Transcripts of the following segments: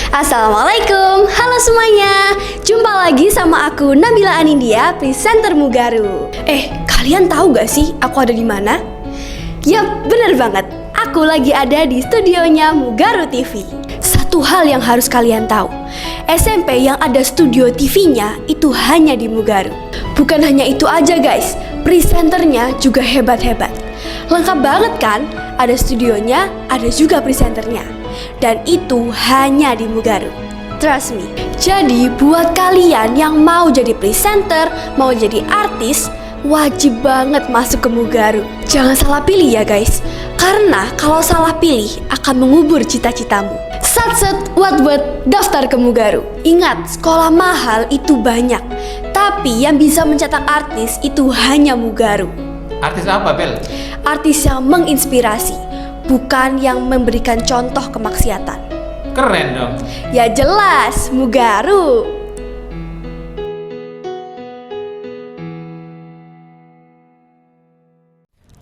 Assalamualaikum, halo semuanya. Jumpa lagi sama aku Nabila Anindya, presenter Mugaru. Kalian tahu gak sih aku ada di mana? Yap, bener banget. Aku lagi ada di studionya Mugaru TV. Satu hal yang harus kalian tahu, SMP yang ada studio TV-nya itu hanya di Mugaru. Bukan hanya itu aja guys, presenternya juga hebat-hebat. Lengkap banget kan? Ada studionya, ada juga presenternya. Dan itu hanya di Mugaru. Trust me. Jadi buat kalian yang mau jadi presenter, mau jadi artis, wajib banget masuk ke Mugaru. Jangan salah pilih ya guys, karena kalau salah pilih akan mengubur cita-citamu. Sat-set, wat-wat, daftar ke Mugaru. Ingat, sekolah mahal itu banyak, tapi yang bisa mencetak artis itu hanya Mugaru. Artis apa, Bel? Artis yang menginspirasi, bukan yang memberikan contoh kemaksiatan. Keren dong. Ya jelas, Mugaru.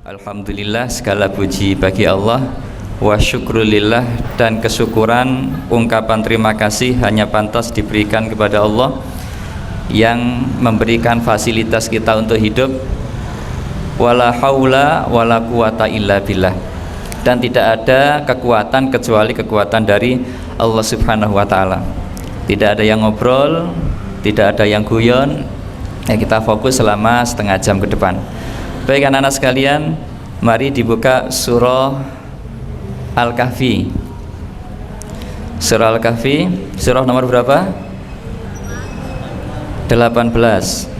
Alhamdulillah, segala puji bagi Allah, wa syukrulillah, dan kesyukuran, ungkapan terima kasih hanya pantas diberikan kepada Allah yang memberikan fasilitas kita untuk hidup. Wala haula wala quwata illa billah, dan tidak ada kekuatan kecuali kekuatan dari Allah Subhanahu wa ta'ala. Tidak ada yang ngobrol, tidak ada yang guyon. Kita fokus selama setengah jam ke depan. Baik anak-anak sekalian, mari dibuka surah Al-Kahfi. Surah Al-Kahfi, surah nomor berapa? 18.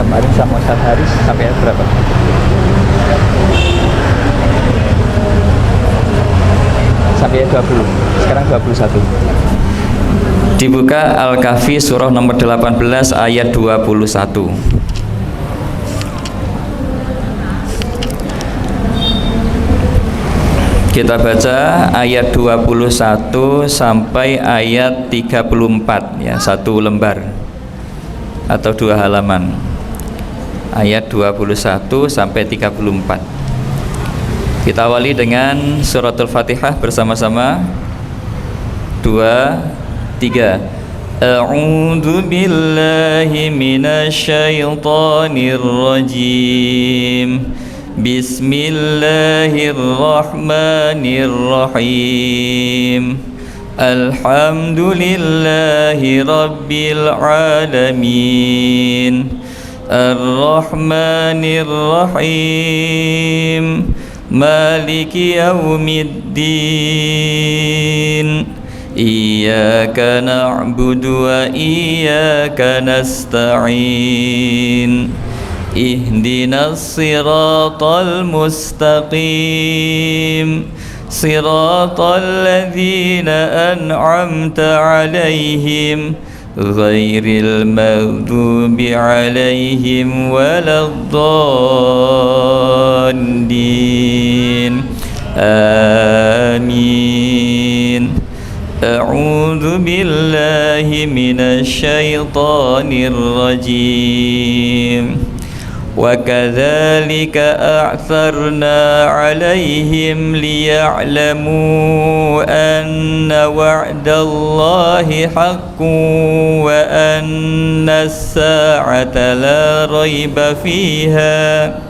Kemarin sama Ustaz Haris sampai berapa? Sampai 20, sekarang 21. Dibuka Al-Kahfi surah nomor 18 ayat 21. Kita baca ayat 21 sampai ayat 34 ya, satu lembar atau 2 halaman. Ayat 21 sampai 34. Kita awali dengan suratul Fatihah bersama-sama. 2, 3. A'udzu billahi minasyaitonir rajim. Bismillahirrahmanirrahim. Alhamdulillahi rabbil alamin. Ar-Rahmanir-Rahim, Maliki Yawmiddin. Iyyaka na'budu wa iyyaka nasta'in. Ihdinas siratal mustaqim, siratal ladzina an'amta 'alaihim, ghairil maghdubi 'alaihim waladdallin. Amin. A'udzu billahi minasyaitonir rajim. Wa kadzalika a'tsarna 'alaihim liya'lamu anna wa'dallahi haqqun wa anna as-sa'ata la raiba fiha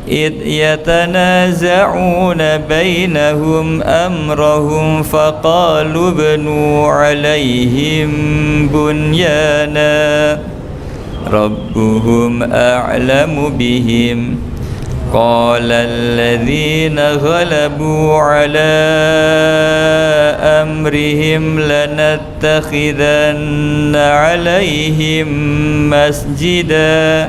id yatanaza'una bainahum amrahum faqalu bnu 'alaihim bunyana Rabbuhum a'lamu bihim. Qala alladhina ghalabu ala amrihim lanattakhidanna alaihim masjida.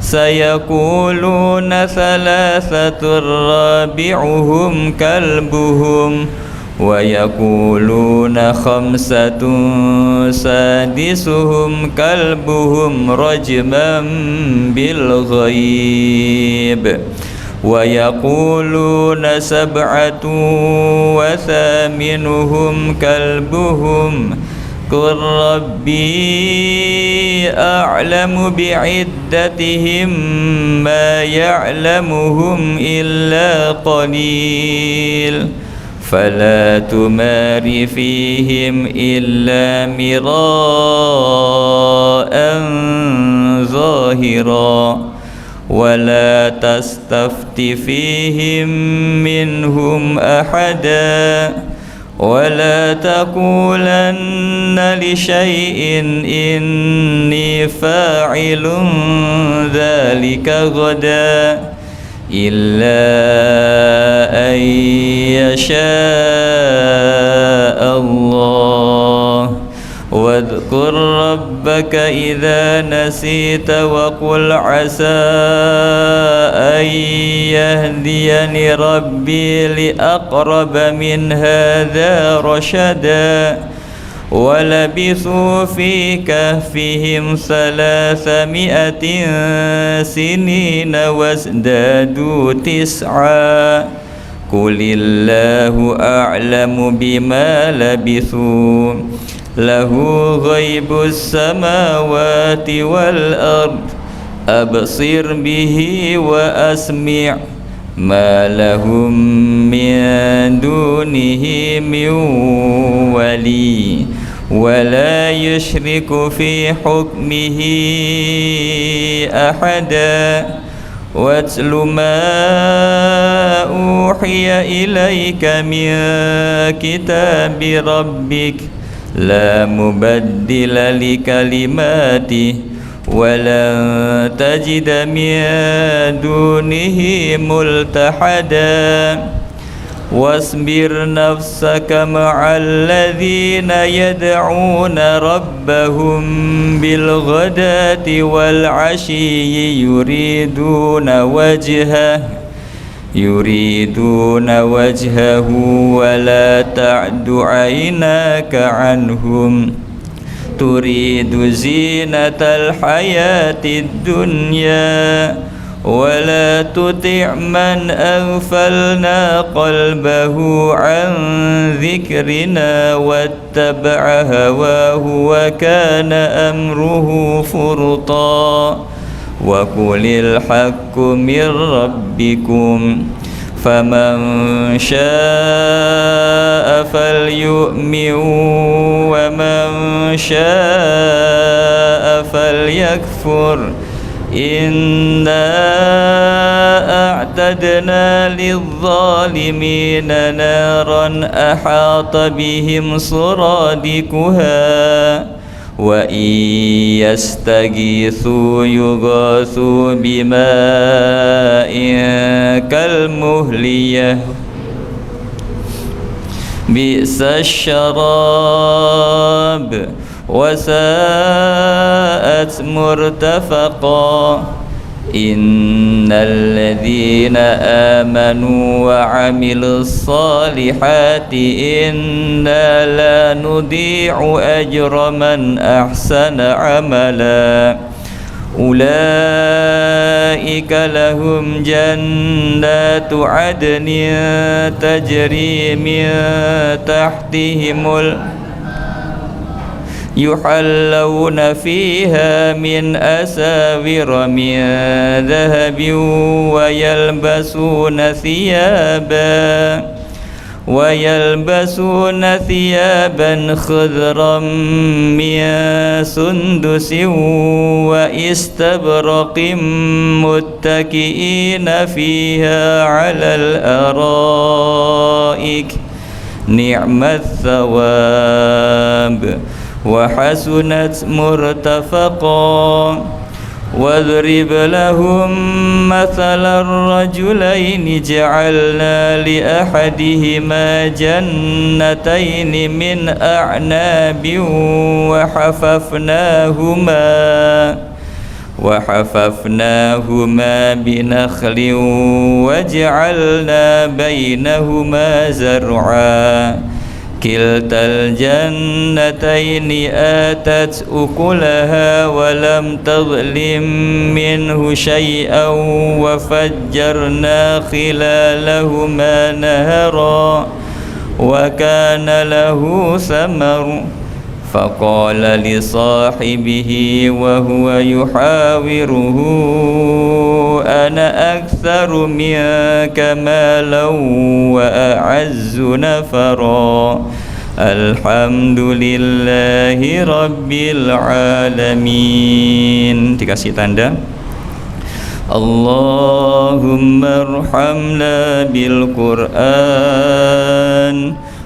Sayaquluna thalathatun rabi'uhum kalbuhum wa yaquluna khamsatun sadisuhum kalbuhum rajman bil ghaib wa yaquluna sab'atun wa thaminuhum kalbuhum قل ربي أعلم بعدتهم ما يعلمهم إلا قليل فلا تمار فيهم إلا مراء ظاهرا ولا تستفت فيهم منهم أحدا ولا تقولن لشيء إني فاعل ذلك غدا إلا أن يشاء الله واذكر ربك إذا نسيت وقل عسى أن يهديني ربي لأقرب من هذا رشدا ولبثوا في كهفهم 300 سنين وازدادوا 9 قل الله أعلم بما لبثوا له غيب السماوات والأرض أبصر به وأسمع ما لهم من دونه من ولي ولا يشرك في حكمه أحدا واتل ما أوحي إليك من كتاب ربك لا مبدل لكلماته ولن تجد من دونه ملتحدا واصبر نفسك مع الذين يدعون ربهم بالغداة والعشي يريدون وجهه ولا تعد عيناك عنهم تريد زينة الحياة الدنيا ولا تطع من أغفلنا قلبه عن ذكرنا واتبع هواه وكان أمره فرطا وقل الحق من ربكم فمن شاء فليؤمن ومن شاء فليكفر إنا أعتدنا للظالمين نارا أحاط بهم سرادقها وإن يستغيثوا يغاثوا بماء كالمهل بئس الشراب وساءت مرتفقا إن الذين آمنوا وعملوا الصالحات إنا لا نضيع أجر من أحسن عملا أولئك لهم جنات عدن تجري من تحتهم يحلون فيها من أساور من ذهب ويلبسون ثيابا خضرا من سندس واستبرق متكئين فيها على الأرائك نعم الثواب وحسنت مرتفقا واضرب لهم مثل الرجلين جعلنا لأحدهما جنتين من أعناب وحففناهما بنخل وجعلنا بينهما زرعا كلتا الجنتين آتت أكلها ولم تظلم منه شيئا وفجرنا خلالهما نهرا وكان له ثمر فقال لصاحبه وهو يحاوره أنا أكثر منك مالا وأعز نفرا الحمد لله رب العالمين. Dikasih tanda Allahumma arhamna bil Qur'an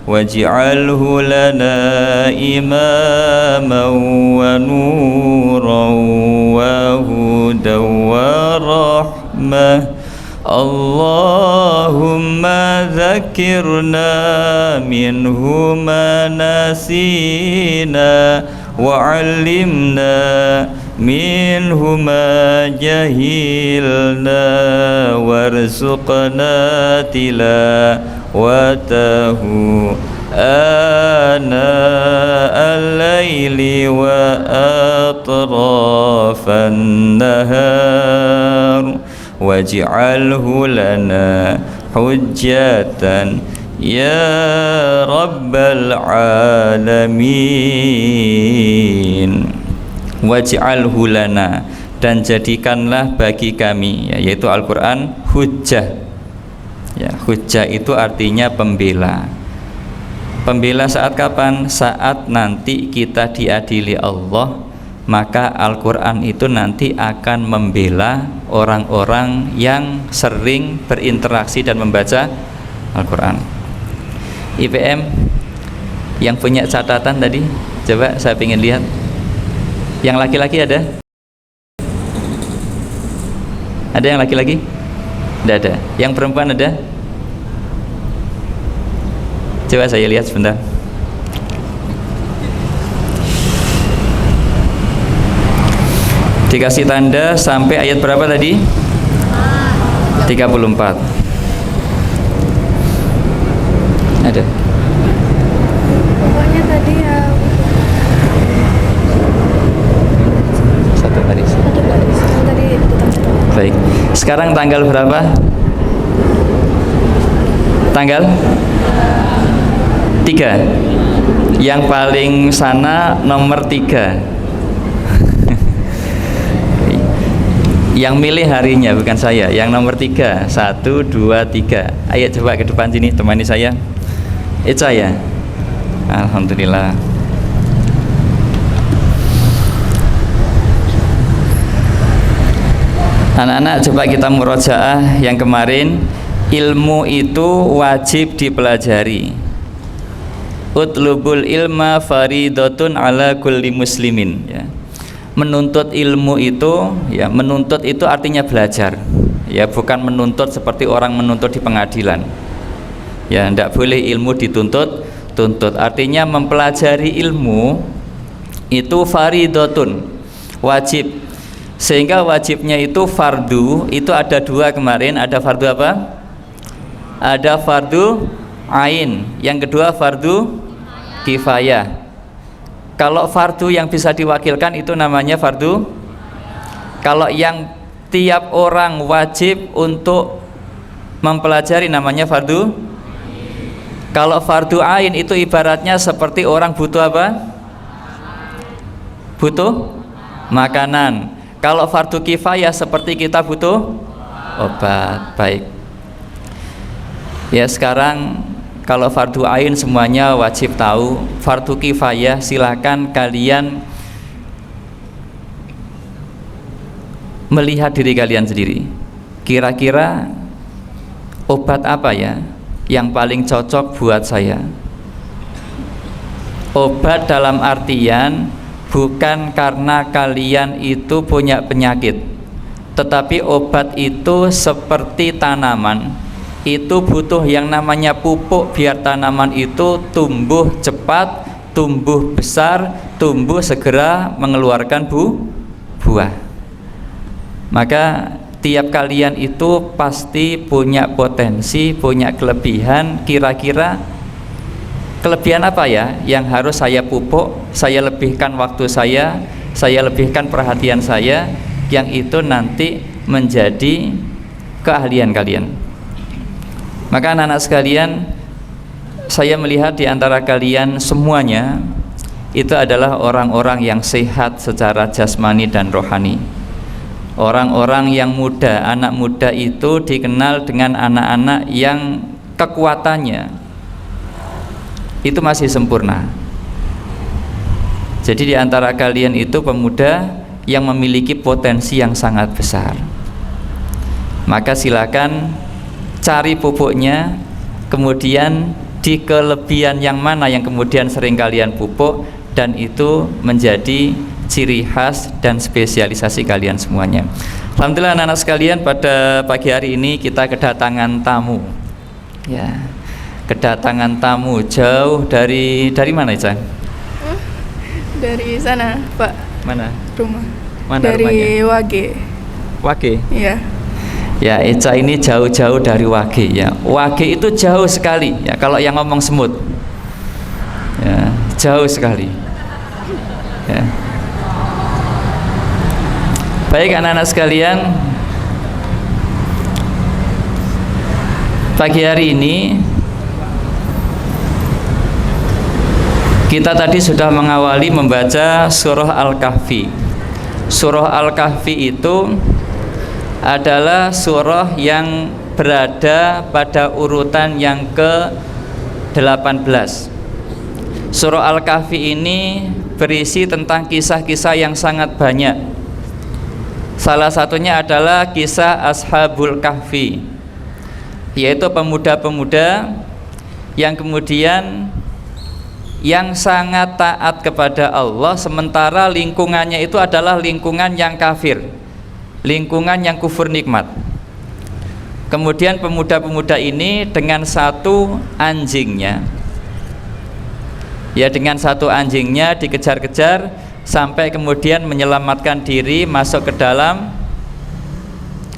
waj'alhu lana imaman wa nuran wa hudan wa rahmah. Allahumma dzakirna minhu ma nasina wa 'allimna minhu ma jahilna warzuqna tilawatahu ana al-laili wa atrafan nahar waj'alhu lana hujjatan ya rabbal alamin. Waj'alhu lana, dan jadikanlah bagi kami, yaitu Al-Quran, hujjah. Ya, hujjah itu artinya pembela. Pembela saat kapan? Saat nanti kita diadili Allah, maka Al-Quran itu nanti akan membela orang-orang yang sering berinteraksi dan membaca Al-Quran. IPM yang punya catatan tadi, coba saya ingin lihat. Yang laki-laki ada? Ada yang laki-laki? Tidak ada. Yang perempuan ada? Coba saya lihat sebentar. Dikasih tanda sampai ayat berapa tadi? 34. Ada? Pokoknya tadi ya Satu baris. tadi Baik. Sekarang tanggal berapa? Tanggal 3. Yang paling sana nomor 3. Yang milih harinya bukan saya. Yang nomor 3. 1, 2, 3. Ayo coba ke depan sini, temani saya. Eca ya. Alhamdulillah. Anak-anak, coba kita murojaah yang kemarin. Ilmu itu wajib dipelajari. Utlubul ilma faridatun ala kulli muslimin, ya. Menuntut ilmu itu, ya, menuntut itu artinya belajar, ya, bukan menuntut seperti orang menuntut di pengadilan. Ya, tidak boleh ilmu dituntut. Artinya mempelajari ilmu itu faridatun, wajib. Sehingga wajibnya itu fardu, itu ada 2 kemarin. Ada fardu apa? Ada fardu ain, yang kedua fardu kifayah. Kalau fardu yang bisa diwakilkan itu namanya fardu. Kalau yang tiap orang wajib untuk mempelajari namanya fardu. Kalau fardu ain itu ibaratnya seperti orang butuh apa? Butuh makanan. Kalau fardu kifayah seperti kita butuh obat. Baik. Ya, sekarang kalau fardu ain semuanya wajib tahu. Fardu kifayah silakan kalian melihat diri kalian sendiri. Kira-kira obat apa ya yang paling cocok buat saya? Obat dalam artian bukan karena kalian itu punya penyakit, tetapi obat itu seperti tanaman, itu butuh yang namanya pupuk biar tanaman itu tumbuh cepat, tumbuh besar, tumbuh segera mengeluarkan buah. Maka tiap kalian itu pasti punya potensi, punya kelebihan. Kira-kira kelebihan apa ya yang harus saya pupuk, saya lebihkan waktu saya lebihkan perhatian saya, yang itu nanti menjadi keahlian kalian. Maka anak-anak sekalian, saya melihat di antara kalian semuanya itu adalah orang-orang yang sehat secara jasmani dan rohani. Orang-orang yang muda, anak muda itu dikenal dengan anak-anak yang kekuatannya itu masih sempurna. Jadi di antara kalian itu pemuda yang memiliki potensi yang sangat besar, maka silakan cari pupuknya, kemudian di kelebihan yang mana yang kemudian sering kalian pupuk, dan itu menjadi ciri khas dan spesialisasi kalian semuanya. Alhamdulillah anak-anak sekalian, pada pagi hari ini kita kedatangan tamu. Ya, kedatangan tamu jauh dari mana, Ica? Dari sana, Pak. Mana? Rumah. Mana dari rumahnya? Wage. Wage. Iya. Ya, Ica ini jauh-jauh dari Wage ya. Wage itu jauh sekali ya, kalau yang ngomong semut. Ya, jauh sekali. Ya. Baik anak-anak sekalian, pagi hari ini kita tadi sudah mengawali membaca surah Al-Kahfi. Surah Al-Kahfi itu adalah surah yang berada pada urutan yang ke-18. Surah Al-Kahfi ini berisi tentang kisah-kisah yang sangat banyak. Salah satunya adalah kisah Ashabul Kahfi, yaitu pemuda-pemuda yang kemudian yang sangat taat kepada Allah, sementara lingkungannya itu adalah lingkungan yang kafir, lingkungan yang kufur nikmat. Kemudian pemuda-pemuda ini dengan satu anjingnya, ya dengan satu anjingnya dikejar-kejar sampai kemudian menyelamatkan diri masuk ke dalam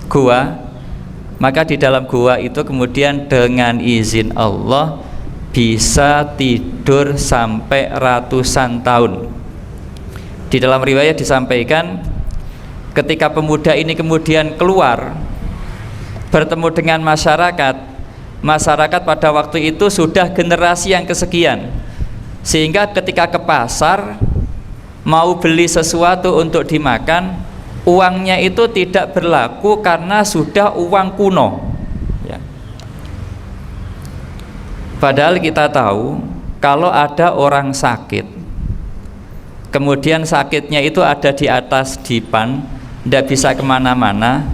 gua. Maka di dalam gua itu kemudian dengan izin Allah bisa tidur sampai ratusan tahun. Di dalam riwayat disampaikan ketika pemuda ini kemudian keluar bertemu dengan masyarakat pada waktu itu sudah generasi yang kesekian, sehingga ketika ke pasar mau beli sesuatu untuk dimakan, uangnya itu tidak berlaku karena sudah uang kuno ya. Padahal kita tahu kalau ada orang sakit, kemudian sakitnya itu ada di atas dipan, tidak bisa kemana-mana,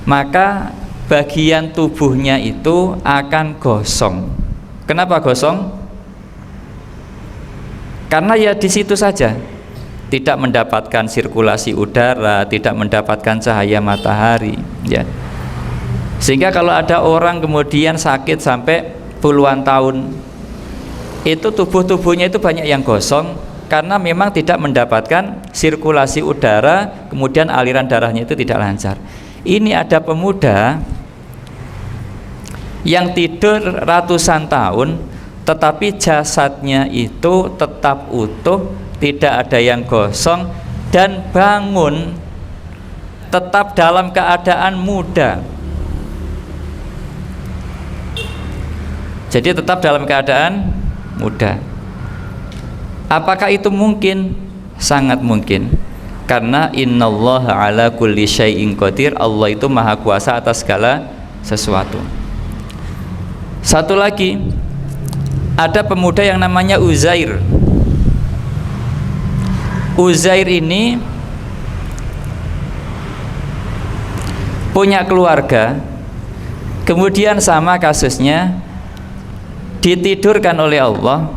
maka bagian tubuhnya itu akan gosong. Kenapa gosong? Karena ya di situ saja, tidak mendapatkan sirkulasi udara, tidak mendapatkan cahaya matahari ya. Sehingga kalau ada orang kemudian sakit sampai puluhan tahun, itu tubuhnya itu banyak yang gosong karena memang tidak mendapatkan sirkulasi udara, kemudian aliran darahnya itu tidak lancar. Ini ada pemuda yang tidur ratusan tahun tetapi jasadnya itu tetap utuh, tidak ada yang gosong, dan bangun tetap dalam keadaan muda. Jadi tetap dalam keadaan muda. Apakah itu mungkin? Sangat mungkin. Karena innallaha ala kulli syai'in qadir, Allah itu maha kuasa atas segala sesuatu. Satu lagi, ada pemuda yang namanya Uzair. Uzair ini punya keluarga, kemudian sama kasusnya ditidurkan oleh Allah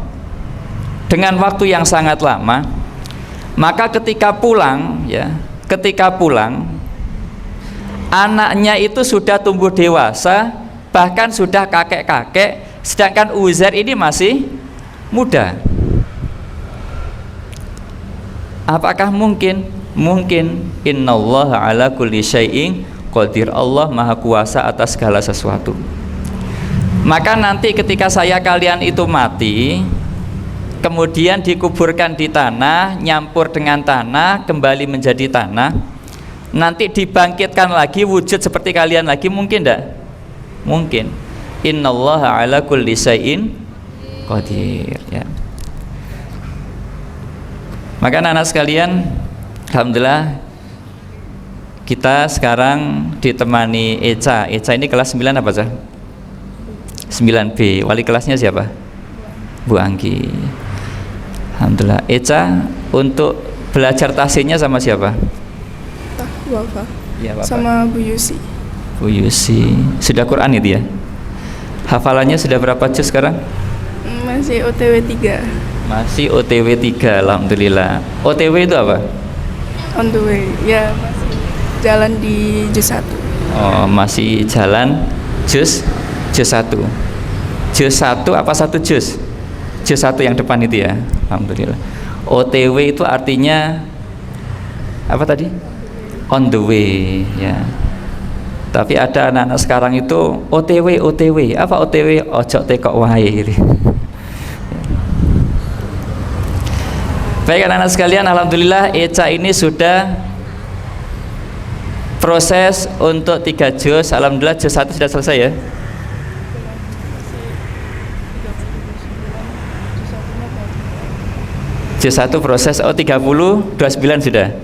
dengan waktu yang sangat lama. Maka ketika pulang anaknya itu sudah tumbuh dewasa, bahkan sudah kakek-kakek, sedangkan Uzair ini masih muda. Apakah mungkin? Mungkin. Innallaha ala kulli syai'in qadir, Allah maha kuasa atas segala sesuatu. Maka nanti ketika kalian itu mati, kemudian dikuburkan di tanah, nyampur dengan tanah, kembali menjadi tanah, nanti dibangkitkan lagi wujud seperti kalian lagi, mungkin tidak? Mungkin. Innallaha ala kulli syai'in qadir ya. Maka anak-anak sekalian, alhamdulillah kita sekarang ditemani Eca. Eca ini kelas 9 apa sih? 9B. Wali kelasnya siapa? Bu Anggi. Alhamdulillah. Eca untuk belajar tahsinnya sama siapa? Bapak. Ya, Bapak. Sama Bu Yusi. Bu Yusi. Sudah Quran itu ya? Hafalannya sudah berapa juz sekarang? Masih OTW 3. Masih OTW 3, alhamdulillah. OTW itu apa? On the way. Ya, masih jalan di juz 1. Oh, masih jalan juz 1. Juz 1 apa satu juz? Juz 1 yang depan itu ya. Alhamdulillah. OTW itu artinya apa tadi? On the way ya. Tapi ada anak-anak sekarang itu OTW. Apa OTW? Ojo tekok wae gitu. Baik anak-anak sekalian, alhamdulillah Eca ini sudah proses untuk 3 juz. Alhamdulillah juz 1 sudah selesai ya. Juz 1 proses 30, 29 sudah.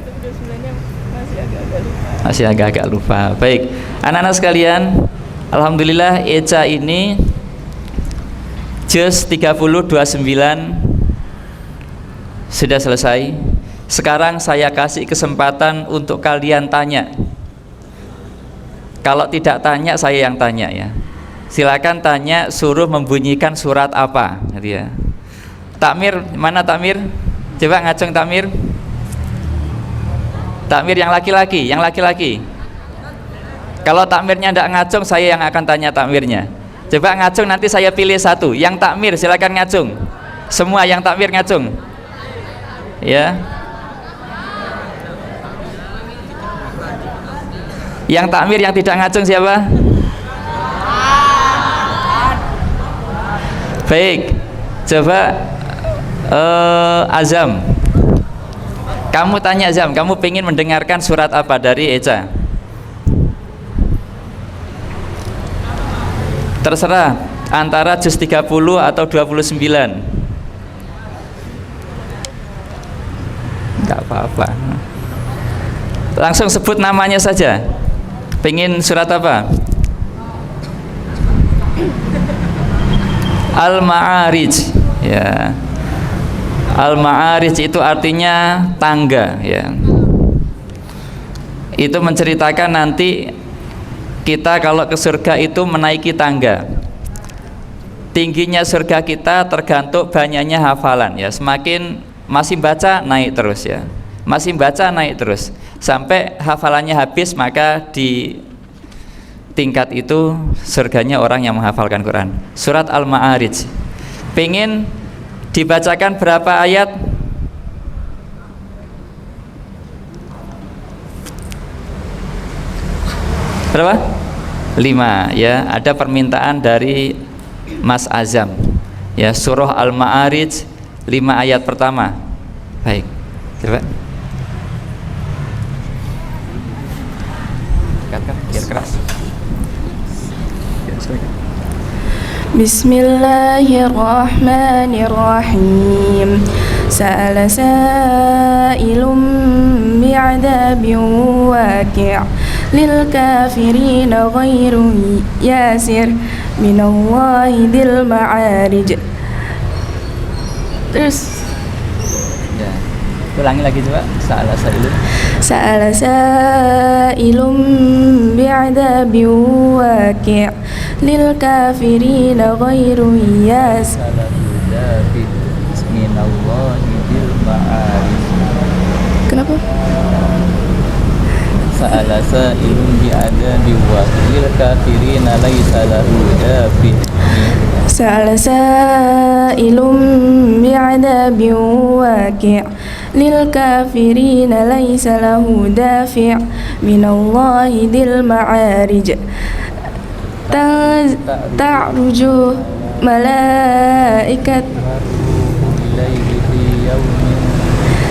Masih agak-agak lupa. Baik, anak-anak sekalian, alhamdulillah Eca ini juz 30, 29 sudah selesai. Sekarang saya kasih kesempatan untuk kalian tanya. Kalau tidak tanya, saya yang tanya ya. Silakan tanya, suruh membunyikan surat apa gitu ya. Takmir, mana Takmir? Coba ngacung Takmir. Takmir yang laki-laki. Kalau Takmirnya tidak ngacung, saya yang akan tanya Takmirnya. Coba ngacung, nanti saya pilih satu. Yang Takmir silakan ngacung. Semua yang Takmir ngacung. Ya. Yang Takmir yang tidak ngacung siapa? Baik. Coba Azam. Kamu tanya Azam, kamu pengen mendengarkan surat apa dari Eca? Terserah, antara juz 30 atau 29. Enggak apa-apa. Langsung sebut namanya saja. Pengen surat apa? Al-Ma'arij ya. Al-Ma'arij itu artinya tangga ya. Itu menceritakan nanti kita kalau ke surga itu menaiki tangga. Tingginya surga kita tergantung banyaknya hafalan ya. Semakin masih baca naik terus ya. Masih baca naik terus sampai hafalannya habis, maka di tingkat itu surganya orang yang menghafalkan Quran. Surat Al-Ma'arij. Pengen dibacakan berapa ayat? Berapa? 5 ya. Ada permintaan dari Mas Azam ya, surah Al-Ma'arij 5 ayat pertama. Baik, coba katakan biar keras. Bismillahirrahmanirrahim. Sa'ala sa'ilum bi'adabin waqi' lil kafirin ghairu yasir minallahi dil ma'arij. Terus Ya. Ulangi lagi coba. Sa'ala sa'ilum bi'adabin waqi' lil kafirin ghairu yasir. Kenapa? Sa'ala sa'ilun bi'adabi waqil kafirina laisa lahu dafi. Sa'ala sa'ilum bi'adabin waqi' lil kafirina laisa lahu dafi' minallahi dil ma'arij. Ta'ruju malaikat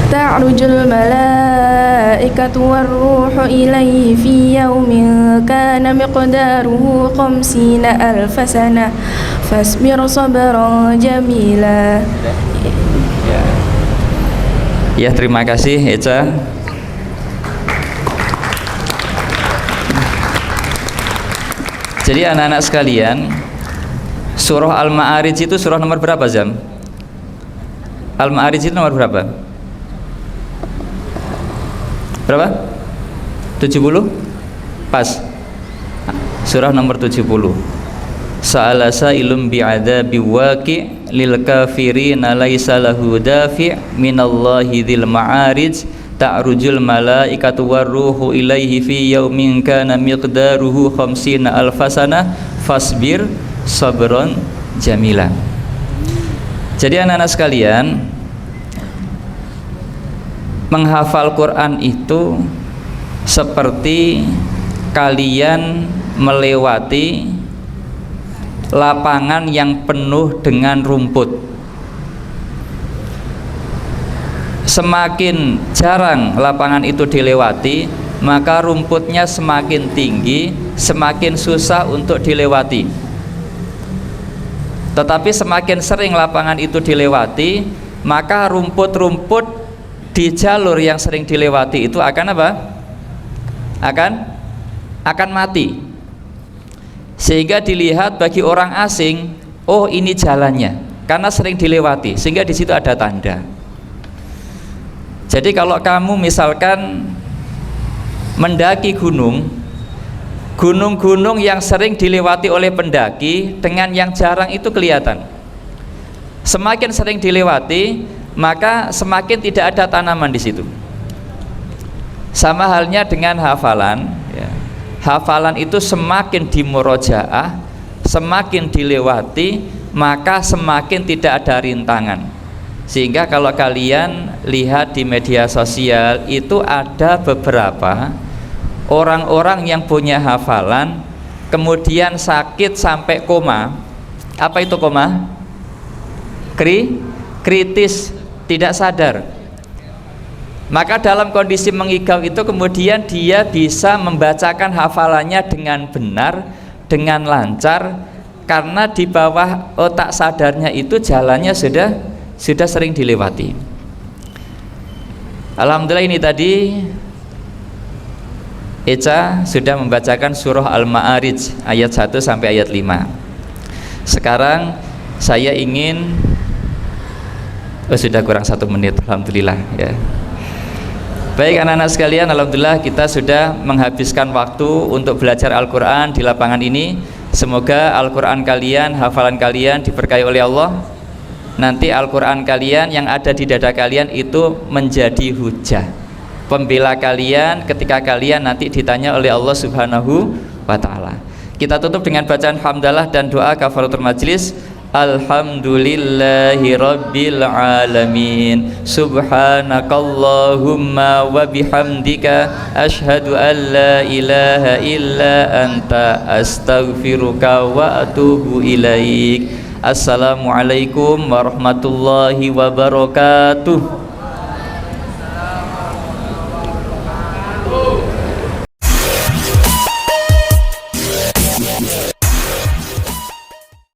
ta'rujul malaikatu warruhu ilaihi fi yawmin kana miqdaruhu 50,000 sanah fasbir sabran jamila. Ya, terima kasih Eca. Jadi anak-anak sekalian, surah Al-Ma'arij itu surah nomor berapa, Zam? Al-Ma'arij itu nomor berapa? Berapa? 70? Pas. Surah nomor 70. Sa'ala sa'ilum bi'adzabi waqi' lil kafirina laisa lahu dafi' minallahi dzil ma'arij ta'rujul malaikatu warruhu ilaihi fi yaumin kana miqdaruhu khamsina alfasana fasbir sabron jamila. Jadi anak-anak sekalian, menghafal Quran itu seperti kalian melewati lapangan yang penuh dengan rumput. Semakin jarang lapangan itu dilewati, maka rumputnya semakin tinggi, semakin susah untuk dilewati. Tetapi semakin sering lapangan itu dilewati, maka rumput-rumput di jalur yang sering dilewati itu akan apa? Akan mati. Sehingga dilihat bagi orang asing, oh ini jalannya, karena sering dilewati, sehingga di situ ada tanda. Jadi kalau kamu misalkan mendaki gunung-gunung yang sering dilewati oleh pendaki dengan yang jarang itu kelihatan. Semakin sering dilewati, maka semakin tidak ada tanaman di situ. Sama halnya dengan hafalan, ya. Hafalan itu semakin dimurojaah, semakin dilewati, maka semakin tidak ada rintangan. Sehingga kalau kalian lihat di media sosial itu ada beberapa orang-orang yang punya hafalan kemudian sakit sampai koma. Apa itu koma? Kritis, tidak sadar. Maka dalam kondisi mengigau itu kemudian dia bisa membacakan hafalannya dengan benar, dengan lancar, karena di bawah otak sadarnya itu jalannya sudah sering dilewati. Alhamdulillah ini tadi Eca sudah membacakan surah Al-Ma'arij ayat 1 sampai ayat 5. Sekarang saya ingin sudah kurang 1 menit, alhamdulillah ya. Baik anak-anak sekalian, alhamdulillah kita sudah menghabiskan waktu untuk belajar Al-Quran di lapangan ini. Semoga Al-Quran kalian, hafalan kalian diberkahi oleh Allah. Nanti Al-Quran kalian yang ada di dada kalian itu menjadi hujah, pembela kalian ketika kalian nanti ditanya oleh Allah Subhanahu wa ta'ala. Kita tutup dengan bacaan hamdalah dan doa kafaratul majlis. Alhamdulillahi rabbil alamin. Subhanakallahumma wa bihamdika asyhadu an la ilaha illa anta astaghfiruka wa atubu ilaik. Assalamualaikum warahmatullahi wabarakatuh.